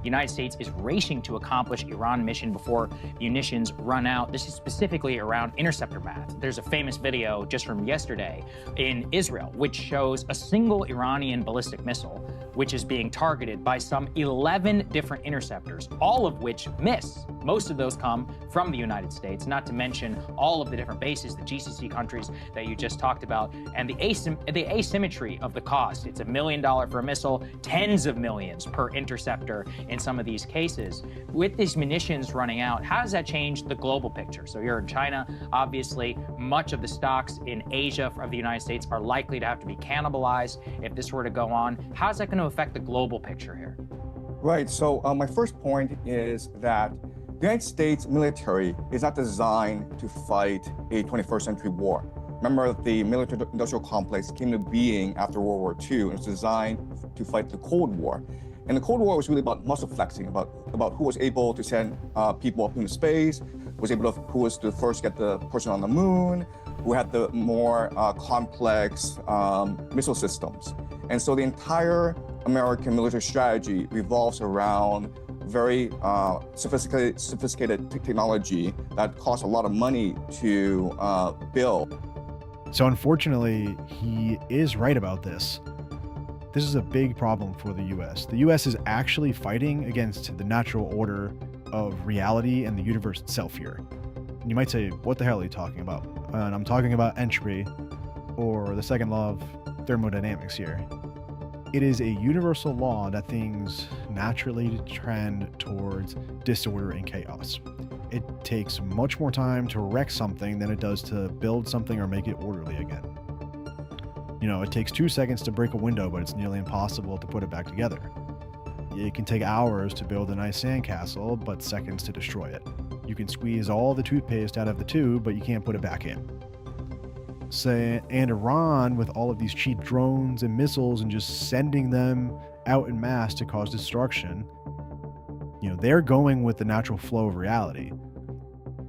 United States is racing to accomplish Iran mission before munitions run out. This is specifically around interceptor math. There's a famous video just from yesterday in Israel, which shows a single Iranian ballistic missile, which is being targeted by some 11 different interceptors, all of which miss. Most of those come from the United States, not to mention all of the different bases, the GCC countries that you just talked about, and the asymmetry of the cost. It's $1 million for a missile, tens of millions per interceptor in some of these cases. With these munitions running out, how does that change the global picture? So you're in China, obviously, much of the stocks in Asia of the United States are likely to have to be cannibalized if this were to go on. How's that going to affect the global picture here? Right. So my first point is that the United States military is not designed to fight a 21st century war. Remember, the military-industrial complex came to being after World War II, and it was designed to fight the Cold War. And the Cold War was really about muscle flexing, about who was able to send people up into space, who was the first to get the person on the moon, who had the more complex missile systems. And so the entire American military strategy revolves around very sophisticated technology that costs a lot of money to build. So unfortunately, he is right about this. This is a big problem for the US. The US is actually fighting against the natural order of reality and the universe itself here. And you might say, what the hell are you talking about? And I'm talking about entropy, or the second law of thermodynamics here. It is a universal law that things naturally trend towards disorder and chaos. It takes much more time to wreck something than it does to build something or make it orderly again. You know, it takes 2 seconds to break a window, but it's nearly impossible to put it back together. It can take hours to build a nice sandcastle, but seconds to destroy it. You can squeeze all the toothpaste out of the tube, but you can't put it back in. And Iran, with all of these cheap drones and missiles and just sending them out en masse to cause destruction, you know, they're going with the natural flow of reality.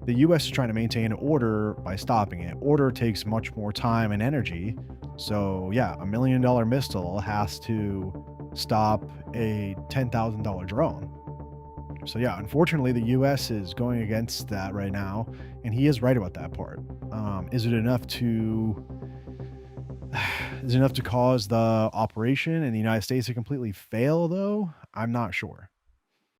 The US is trying to maintain order by stopping it. Order takes much more time and energy. So yeah, $1 million missile has to stop a $10,000 drone. So yeah, unfortunately, the US is going against that right now, and he is right about that part. Is it enough to cause the operation in the United States to completely fail, though? I'm not sure.